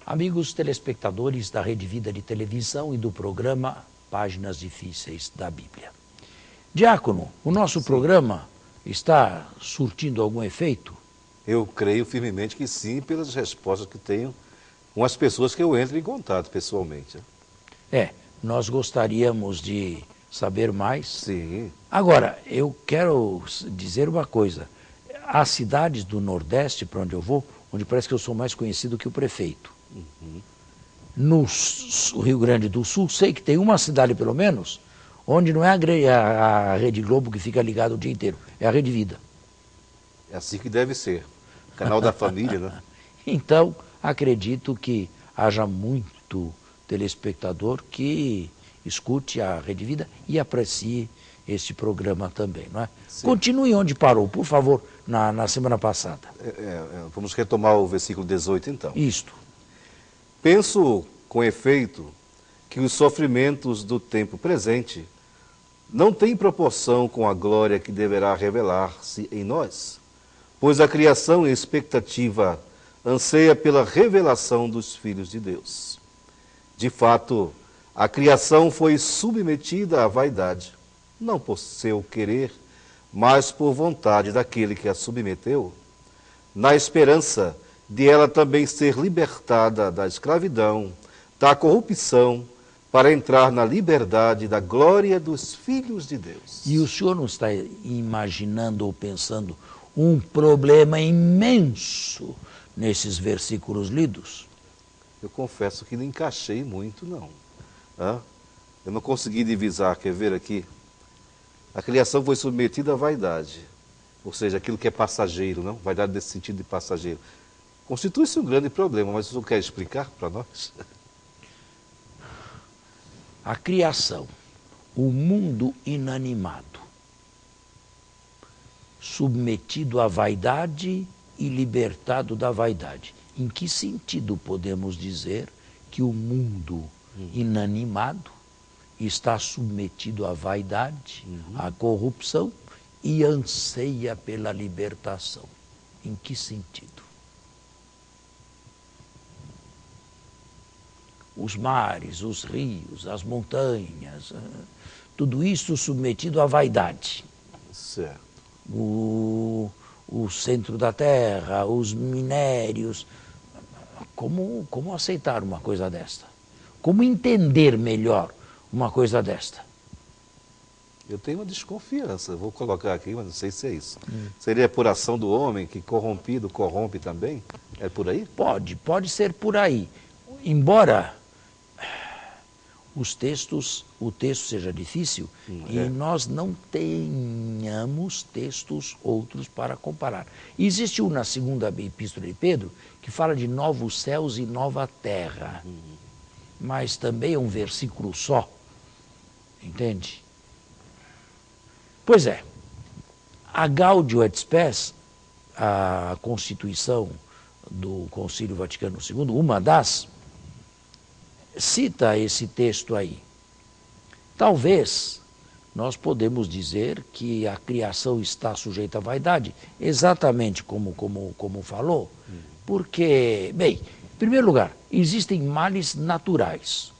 Amigos telespectadores da Rede Vida de Televisão e do programa Páginas Difíceis da Bíblia. Diácono, o nosso programa está surtindo algum efeito? Eu creio firmemente que sim, pelas respostas que tenho com as pessoas que eu entro em contato pessoalmente. Nós gostaríamos de saber mais. Sim. Agora, eu quero dizer uma coisa. Há cidades do Nordeste, para onde eu vou, onde parece que eu sou mais conhecido que o prefeito. No Rio Grande do Sul, sei que tem uma cidade, pelo menos, onde não é a Rede Globo que fica ligada o dia inteiro, é a Rede Vida. É assim que deve ser. Canal da família, né? Então, acredito que haja muito telespectador que escute a Rede Vida e aprecie este programa também, não é? Sim. Continue onde parou, por favor, na semana passada. Vamos retomar o versículo 18, então. Isto. Penso, com efeito, que os sofrimentos do tempo presente não têm proporção com a glória que deverá revelar-se em nós, pois a criação em expectativa anseia pela revelação dos filhos de Deus. De fato, a criação foi submetida à vaidade, não por seu querer, mas por vontade daquele que a submeteu, na esperança de ela também ser libertada da escravidão, da corrupção, para entrar na liberdade da glória dos filhos de Deus. E o senhor não está imaginando ou pensando um problema imenso nesses versículos lidos? Eu confesso que não encaixei muito, não. Eu não consegui divisar, quer ver aqui? A criação foi submetida à vaidade, ou seja, aquilo que é passageiro, não? Vaidade nesse sentido de passageiro. Constitui-se um grande problema, mas o senhor quer explicar para nós? A criação, o mundo inanimado, submetido à vaidade e libertado da vaidade. Em que sentido podemos dizer que o mundo inanimado está submetido à vaidade, à corrupção e anseia pela libertação? Em que sentido? Os mares, os rios, as montanhas, tudo isso submetido à vaidade. Certo. O centro da terra, os minérios. Como aceitar uma coisa desta? Como entender melhor uma coisa desta? Eu tenho uma desconfiança, vou colocar aqui, mas não sei se é isso. Seria por ação do homem, que corrompido corrompe também? É por aí? Pode ser por aí. Embora o texto seja difícil e nós não tenhamos textos outros para comparar. Existe na segunda epístola de Pedro que fala de novos céus e nova terra, mas também é um versículo só, entende? Pois é, a Gaudium et Spes, a Constituição do Concílio Vaticano II, uma das, cita esse texto aí. Talvez nós podemos dizer que a criação está sujeita à vaidade, exatamente como falou, porque, bem, em primeiro lugar, existem males naturais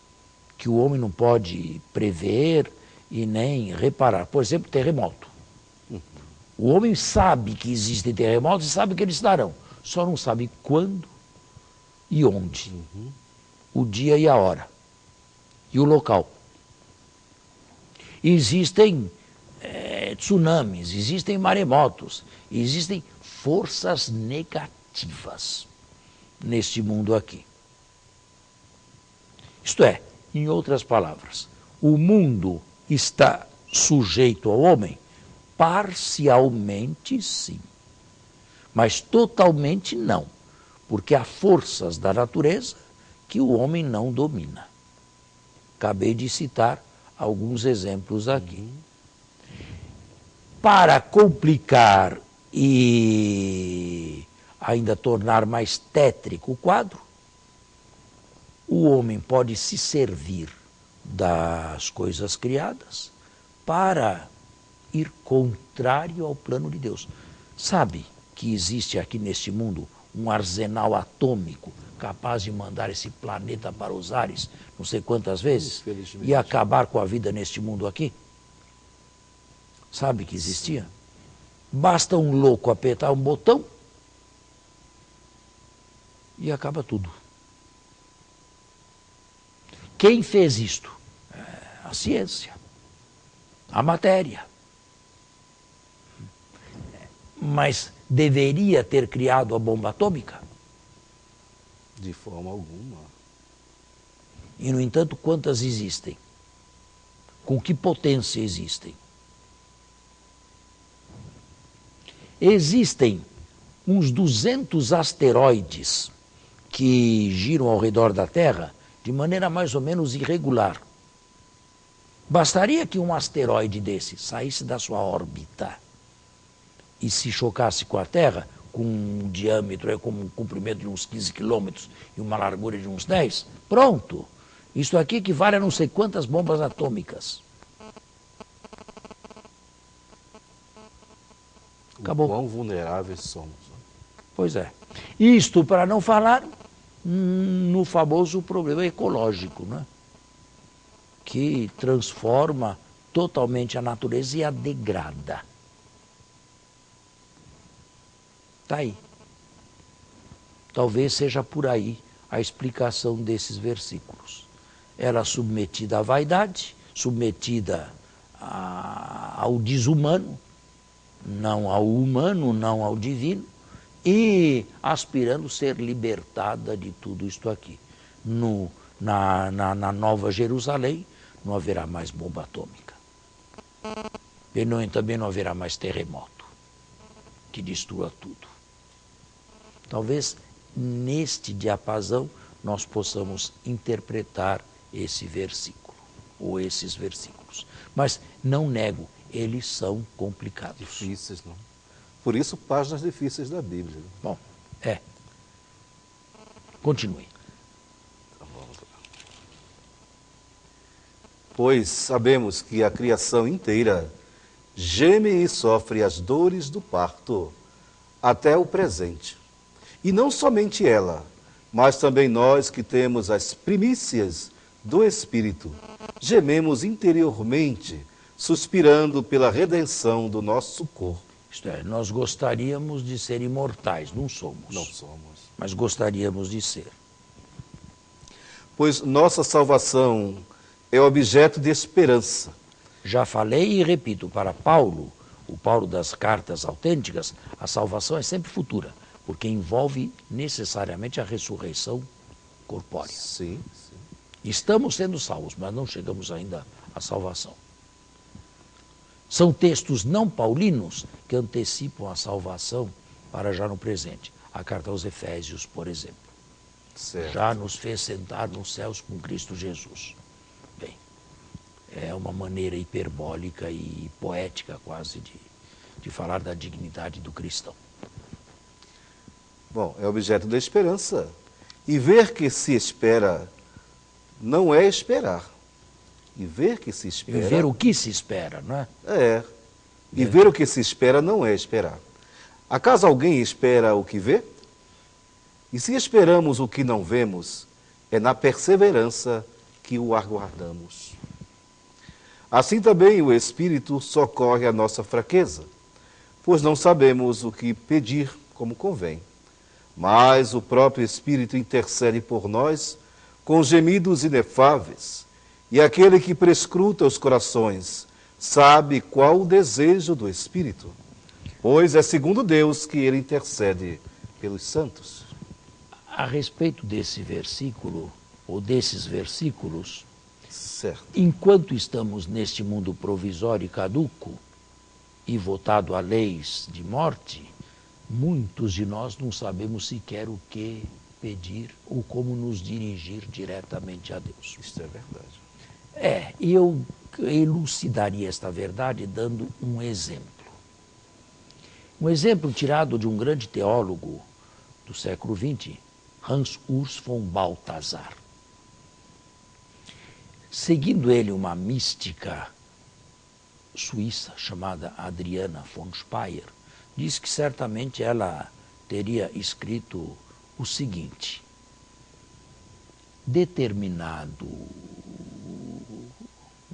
que o homem não pode prever e nem reparar. Por exemplo, terremoto. O homem sabe que existem terremotos e sabe que eles estarão, só não sabe quando e onde. O dia e a hora, e o local. Existem tsunamis, existem maremotos, existem forças negativas neste mundo aqui. Isto é, em outras palavras, o mundo está sujeito ao homem parcialmente, sim, mas totalmente não, porque há forças da natureza que o homem não domina. Acabei de citar alguns exemplos aqui. Para complicar e ainda tornar mais tétrico o quadro, o homem pode se servir das coisas criadas para ir contrário ao plano de Deus. Sabe que existe aqui neste mundo um arsenal atômico capaz de mandar esse planeta para os ares, não sei quantas vezes, Infelizmente. e acabar com a vida neste mundo aqui? Sabe que existia? Basta um louco apertar um botão e acaba tudo. Quem fez isto? A ciência, a matéria. Mas deveria ter criado a bomba atômica? De forma alguma. E, no entanto, quantas existem? Com que potência existem? Existem uns 200 asteroides que giram ao redor da Terra de maneira mais ou menos irregular. Bastaria que um asteroide desse saísse da sua órbita e se chocasse com a Terra, com um diâmetro, com um comprimento de uns 15 quilômetros e uma largura de uns 10, pronto. Isso aqui equivale a não sei quantas bombas atômicas. Acabou. O quão vulneráveis somos. Pois é. Isto para não falar no famoso problema ecológico, né? Que transforma totalmente a natureza e a degrada. Está aí. Talvez seja por aí a explicação desses versículos. Ela submetida à vaidade, submetida ao desumano, não ao humano, não ao divino, e aspirando ser libertada de tudo isto aqui. Na Nova Jerusalém não haverá mais bomba atômica. E também não haverá mais terremoto que destrua tudo. Talvez neste diapasão nós possamos interpretar esse versículo, ou esses versículos. Mas não nego, eles são complicados. Difíceis, não? Por isso, páginas difíceis da Bíblia. Bom, Continue. Então, vamos lá. Pois sabemos que a criação inteira geme e sofre as dores do parto até o presente. E não somente ela, mas também nós que temos as primícias do Espírito, gememos interiormente, suspirando pela redenção do nosso corpo. Isto é, nós gostaríamos de ser imortais, não somos. Não somos. Mas gostaríamos de ser. Pois nossa salvação é objeto de esperança. Já falei e repito, para Paulo, o Paulo das cartas autênticas, a salvação é sempre futura, porque envolve necessariamente a ressurreição corpórea. Sim, sim. Estamos sendo salvos, mas não chegamos ainda à salvação. São textos não paulinos que antecipam a salvação para já no presente. A carta aos Efésios, por exemplo. Certo. Já nos fez sentar nos céus com Cristo Jesus. Bem, é uma maneira hiperbólica e poética quase de falar da dignidade do cristão. Bom, é objeto da esperança. E ver que se espera não é esperar. E ver que se espera... E ver o que se espera, não é? É. E ver o que se espera não é esperar. Acaso alguém espera o que vê? E se esperamos o que não vemos, é na perseverança que o aguardamos. Assim também o Espírito socorre a nossa fraqueza, pois não sabemos o que pedir como convém. Mas o próprio Espírito intercede por nós com gemidos inefáveis, e aquele que prescruta os corações sabe qual o desejo do Espírito, pois é segundo Deus que ele intercede pelos santos. A respeito desse versículo, ou desses versículos, Certo. enquanto estamos neste mundo provisório e caduco e votado a leis de morte, muitos de nós não sabemos sequer o que pedir ou como nos dirigir diretamente a Deus. Isto é verdade. E eu elucidaria esta verdade dando um exemplo. Um exemplo tirado de um grande teólogo do século XX, Hans Urs von Balthasar. Seguindo ele uma mística suíça chamada Adriana von Speyer, diz que certamente ela teria escrito o seguinte: Determinado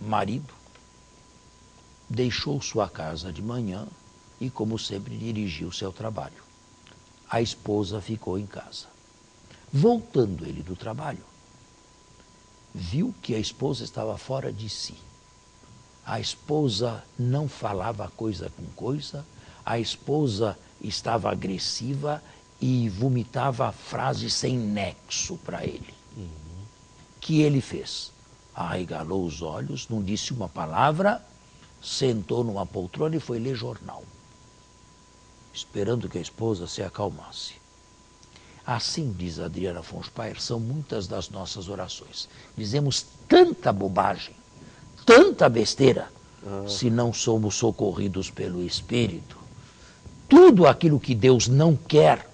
marido deixou sua casa de manhã e, como sempre, dirigiu seu trabalho. A esposa ficou em casa. Voltando ele do trabalho, viu que a esposa estava fora de si. A esposa não falava coisa com coisa, a esposa estava agressiva e vomitava frases sem nexo para ele. Que ele fez? Arregalou os olhos, não disse uma palavra, sentou numa poltrona e foi ler jornal, esperando que a esposa se acalmasse. Assim, diz Adriana Afonso Paer, são muitas das nossas orações. Dizemos tanta bobagem, tanta besteira, se não somos socorridos pelo Espírito. Tudo aquilo que Deus não quer,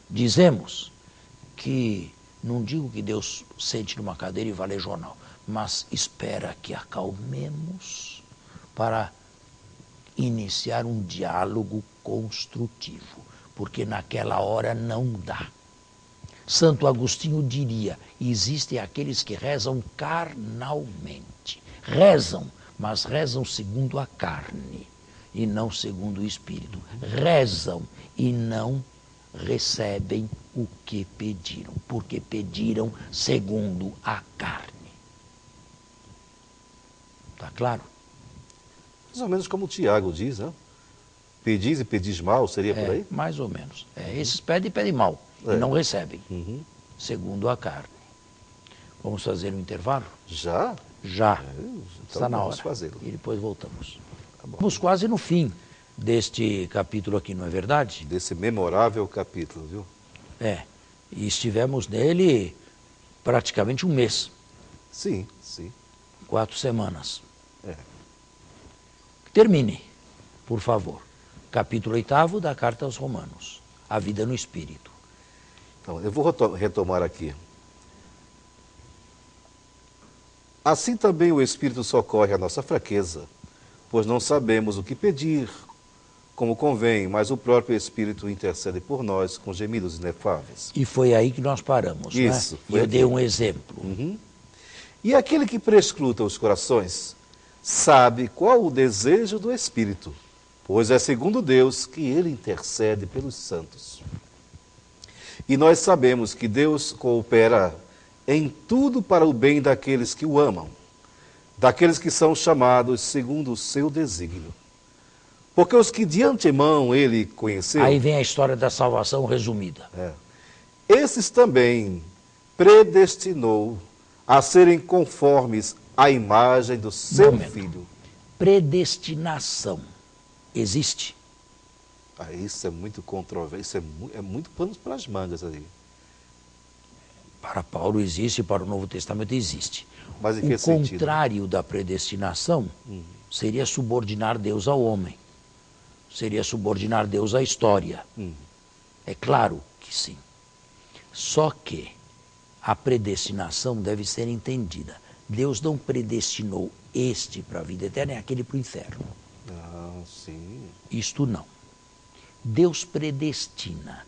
dizemos que, não digo que Deus sente numa cadeira e vá ler jornal, mas espera que acalmemos para iniciar um diálogo construtivo, porque naquela hora não dá. Santo Agostinho diria, existem aqueles que rezam carnalmente. Rezam, mas rezam segundo a carne e não segundo o Espírito. Rezam e não recebem o que pediram, porque pediram segundo a carne. Está claro? Mais ou menos como o Tiago diz, né? Pedis e pedis mal, seria por aí? Mais ou menos. Esses pedem e pedem mal, e não recebem, segundo a carne. Vamos fazer um intervalo? Já? Já. Então Está na hora. Fazê-lo. E depois voltamos. Tá bom. Estamos quase no fim deste capítulo aqui, não é verdade? Desse memorável capítulo, viu? E estivemos nele praticamente um mês. Sim, sim. 4 semanas. É. Termine, por favor. Capítulo 8 da Carta aos Romanos. A vida no Espírito. Então, eu vou retomar aqui. Assim também o Espírito socorre a nossa fraqueza, pois não sabemos o que pedir, como convém, mas o próprio Espírito intercede por nós com gemidos inefáveis. E foi aí que nós paramos, Isso, né? E eu dei um exemplo. E aquele que prescruta os corações sabe qual o desejo do Espírito, pois é segundo Deus que ele intercede pelos santos. E nós sabemos que Deus coopera em tudo para o bem daqueles que o amam, daqueles que são chamados segundo o seu desígnio. Porque os que de antemão ele conheceu... Aí vem a história da salvação resumida. Esses também predestinou a serem conformes à imagem do seu Filho. Predestinação existe? Isso é muito controverso, é muito panos para as mangas aí. Para Paulo existe, para o Novo Testamento existe. Mas em que o sentido? contrário da predestinação seria subordinar Deus ao homem. Seria subordinar Deus à história. É claro que sim. Só que a predestinação deve ser entendida. Deus não predestinou este para a vida eterna, é aquele para o inferno. Sim. Isto não. Deus predestina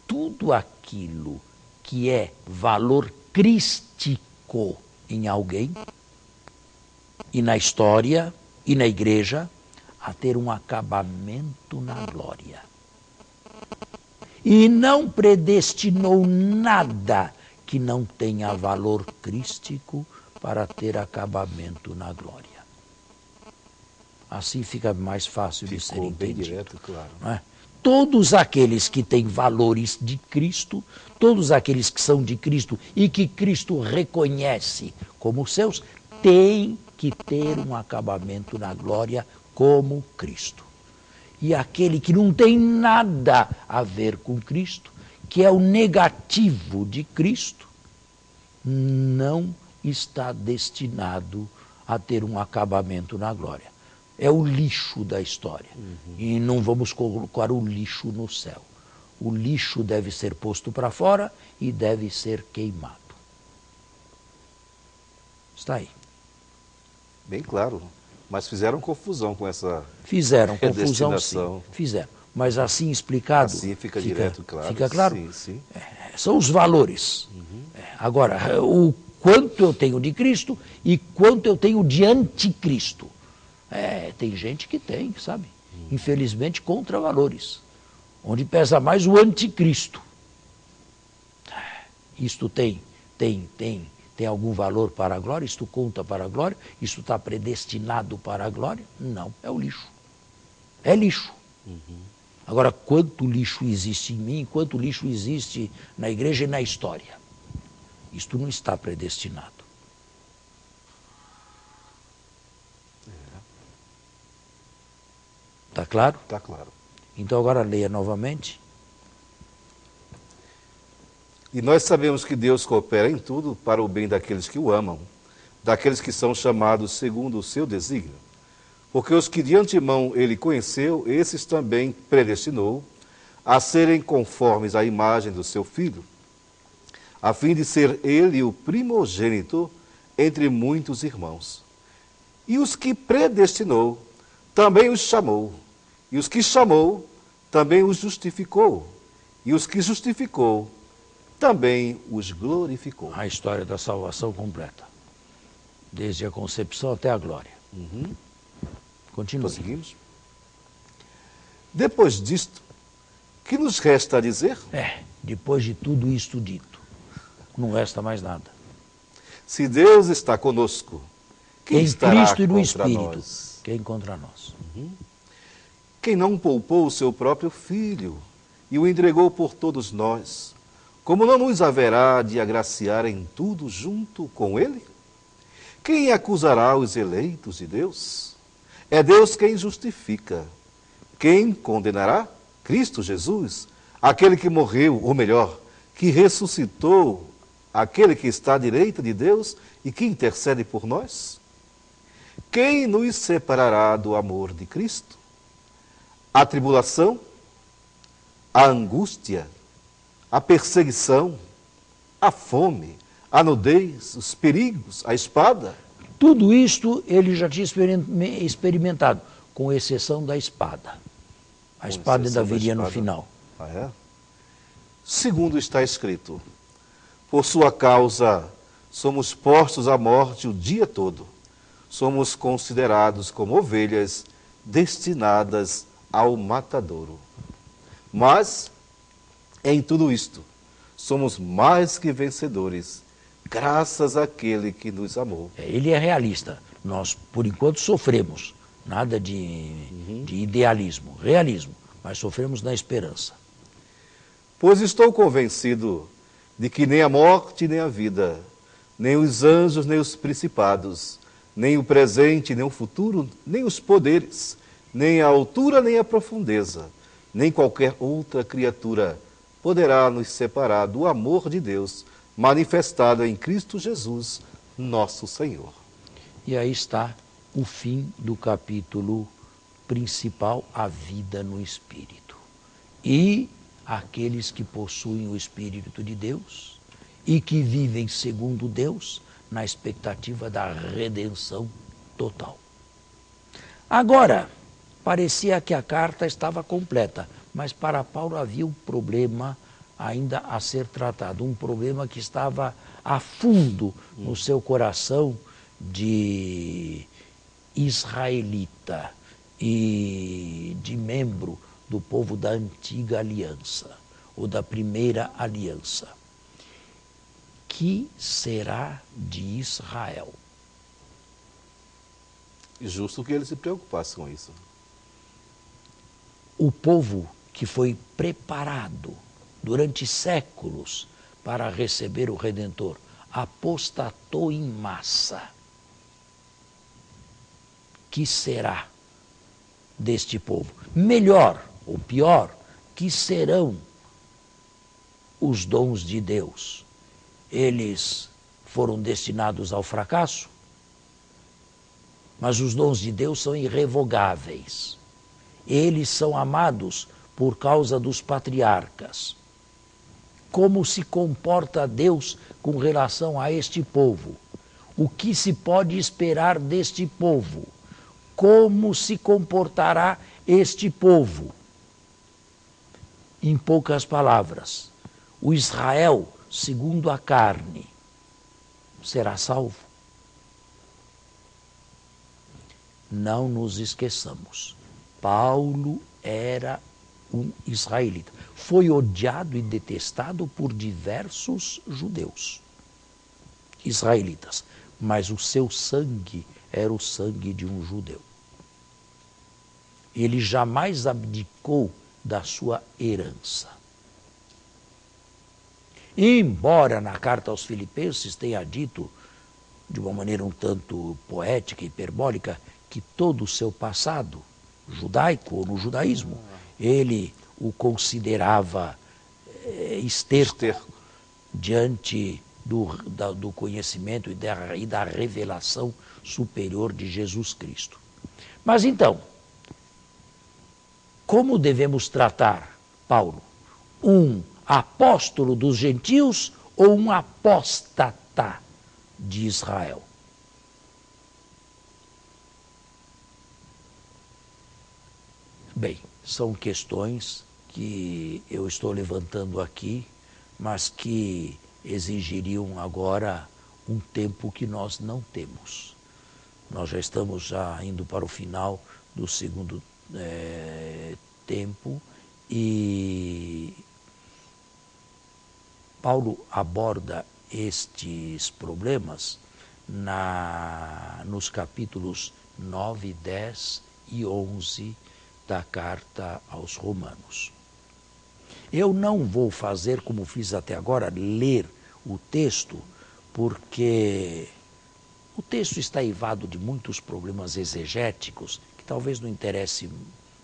tudo aquilo que é valor crístico em alguém, e na história, e na igreja, a ter um acabamento na glória. E não predestinou nada que não tenha valor crístico para ter acabamento na glória. Assim fica mais fácil de ser entendido. Bem direto, claro. Não é? Todos aqueles que têm valores de Cristo, todos aqueles que são de Cristo e que Cristo reconhece como seus, têm que ter um acabamento na glória como Cristo. E aquele que não tem nada a ver com Cristo, que é o negativo de Cristo, não está destinado a ter um acabamento na glória. É o lixo da história. E não vamos colocar o lixo no céu. O lixo deve ser posto para fora e deve ser queimado. Está aí. Bem claro. Mas fizeram confusão com essa Fizeram confusão, sim. Fizeram. Mas assim explicado... Assim fica direto, claro. Fica claro? Sim, sim. São os valores. Agora, o quanto eu tenho de Cristo e quanto eu tenho de anticristo. Tem gente que tem, sabe? Infelizmente, contravalores, onde pesa mais o anticristo. Isto tem algum valor para a glória? Isto conta para a glória? Isto está predestinado para a glória? Não, é o lixo. É lixo. Agora, quanto lixo existe em mim, quanto lixo existe na igreja e na história? Isto não está predestinado. Está claro? Está claro. Então agora leia novamente. E nós sabemos que Deus coopera em tudo para o bem daqueles que o amam, daqueles que são chamados segundo o seu desígnio. Porque os que de antemão ele conheceu, esses também predestinou a serem conformes à imagem do seu Filho, a fim de ser ele o primogênito entre muitos irmãos. E os que predestinou, também os chamou. E os que chamou, também os justificou. E os que justificou, também os glorificou. A história da salvação completa. Desde a concepção até a glória. Continue. Conseguimos? Depois disto, que nos resta a dizer? Depois de tudo isto dito, não resta mais nada. Se Deus está conosco, quem Em estará Cristo e no contra Espírito, nós? quem contra nós? Quem não poupou o seu próprio Filho e o entregou por todos nós, como não nos haverá de agraciar em tudo junto com ele? Quem acusará os eleitos de Deus? É Deus quem justifica. Quem condenará? Cristo Jesus, aquele que morreu, ou melhor, que ressuscitou, aquele que está à direita de Deus e que intercede por nós? Quem nos separará do amor de Cristo? A tribulação, a angústia, a perseguição, a fome, a nudez, os perigos, a espada? Tudo isto ele já tinha experimentado, com exceção da espada. A espada ainda viria no final. Segundo está escrito, por sua causa somos postos à morte o dia todo. Somos considerados como ovelhas destinadas ao matadouro. Mas, em tudo isto, somos mais que vencedores, graças àquele que nos amou. Ele é realista. Nós, por enquanto, sofremos. Nada de idealismo, realismo. Mas sofremos na esperança. Pois estou convencido de que nem a morte, nem a vida, nem os anjos, nem os principados, nem o presente, nem o futuro, nem os poderes, nem a altura, nem a profundeza, nem qualquer outra criatura poderá nos separar do amor de Deus manifestado em Cristo Jesus, nosso Senhor. E aí está o fim do capítulo principal, a vida no Espírito. E aqueles que possuem o Espírito de Deus e que vivem segundo Deus na expectativa da redenção total. Agora, parecia que a carta estava completa, mas para Paulo havia um problema ainda a ser tratado, um problema que estava a fundo no seu coração de israelita e de membro do povo da antiga aliança, ou da primeira aliança. Que será de Israel? Justo que ele se preocupasse com isso. O povo que foi preparado durante séculos para receber o Redentor apostatou em massa. Que será deste povo? Melhor ou pior, que serão os dons de Deus? Eles foram destinados ao fracasso, mas os dons de Deus são irrevogáveis. Eles são amados por causa dos patriarcas. Como se comporta Deus com relação a este povo? O que se pode esperar deste povo? Como se comportará este povo? Em poucas palavras, o Israel segundo a carne será salvo. Não nos esqueçamos, Paulo era um israelita. Foi odiado e detestado por diversos judeus, israelitas, mas o seu sangue era o sangue de um judeu. Ele jamais abdicou da sua herança. Embora na carta aos Filipenses tenha dito, de uma maneira um tanto poética e hiperbólica, que todo o seu passado judaico ou no judaísmo, ele o considerava esterco diante do conhecimento e da revelação superior de Jesus Cristo. Mas então, como devemos tratar Paulo? Um apóstolo dos gentios ou um apóstata de Israel? Bem, são questões que eu estou levantando aqui, mas que exigiriam agora um tempo que nós não temos. Nós já estamos indo para o final do segundo tempo e Paulo aborda estes problemas nos capítulos 9, 10 e 11 da carta aos Romanos. Eu não vou fazer, como fiz até agora, ler o texto, porque o texto está eivado de muitos problemas exegéticos, que talvez não interesse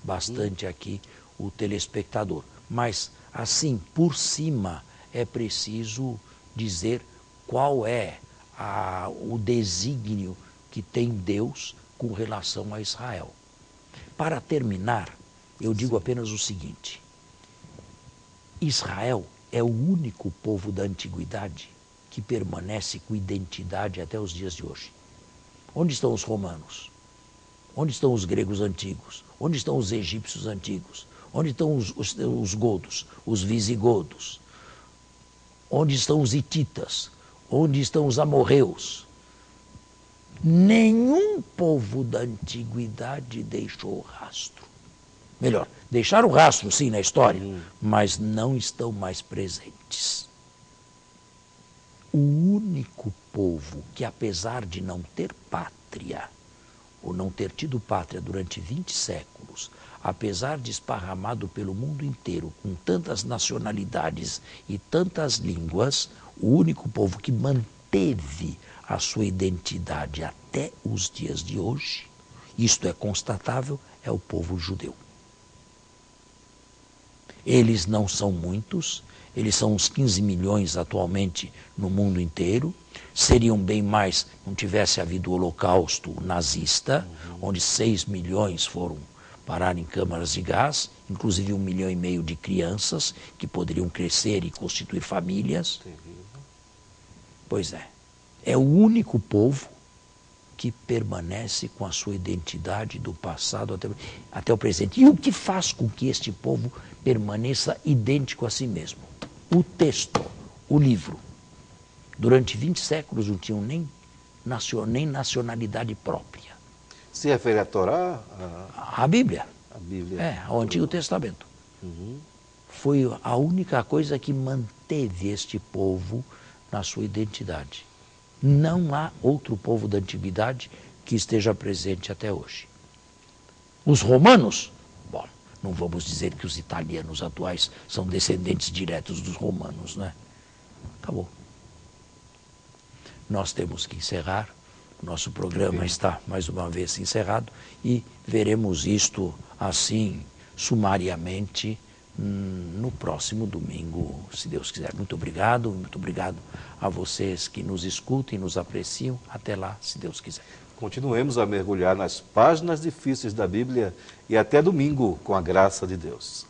bastante aqui o telespectador. Mas, assim, por cima, é preciso dizer qual é o desígnio que tem Deus com relação a Israel. Para terminar, eu digo apenas o seguinte: Israel é o único povo da antiguidade que permanece com identidade até os dias de hoje. Onde estão os romanos? Onde estão os gregos antigos? Onde estão os egípcios antigos? Onde estão os godos, os visigodos? Onde estão os hititas? Onde estão os amorreus? Nenhum povo da antiguidade deixou rastro. Melhor, deixaram rastro, sim, na história, mas não estão mais presentes. O único povo que, apesar de não ter pátria, ou não ter tido pátria durante 20 séculos, apesar de esparramado pelo mundo inteiro, com tantas nacionalidades e tantas línguas, o único povo que manteve a sua identidade até os dias de hoje, isto é constatável, é o povo judeu. Eles não são muitos, eles são uns 15 milhões atualmente no mundo inteiro, seriam bem mais se não tivesse havido o holocausto nazista, onde 6 milhões foram parar em câmaras de gás, inclusive 1,5 milhão de crianças que poderiam crescer e constituir famílias. Pois é, é o único povo que permanece com a sua identidade do passado até o presente. E o que faz com que este povo permaneça idêntico a si mesmo? O texto, o livro. Durante 20 séculos não tinham nem nacionalidade própria. Se refere à Torá? A Bíblia. A Bíblia. Ao Antigo Testamento. Foi a única coisa que manteve este povo na sua identidade. Não há outro povo da antiguidade que esteja presente até hoje. Os romanos, bom, não vamos dizer que os italianos atuais são descendentes diretos dos romanos, né? Acabou. Nós temos que encerrar. Nosso programa está mais uma vez encerrado e veremos isto assim sumariamente no próximo domingo, se Deus quiser. Muito obrigado a vocês que nos escutam e nos apreciam. Até lá, se Deus quiser. Continuemos a mergulhar nas páginas difíceis da Bíblia e até domingo, com a graça de Deus.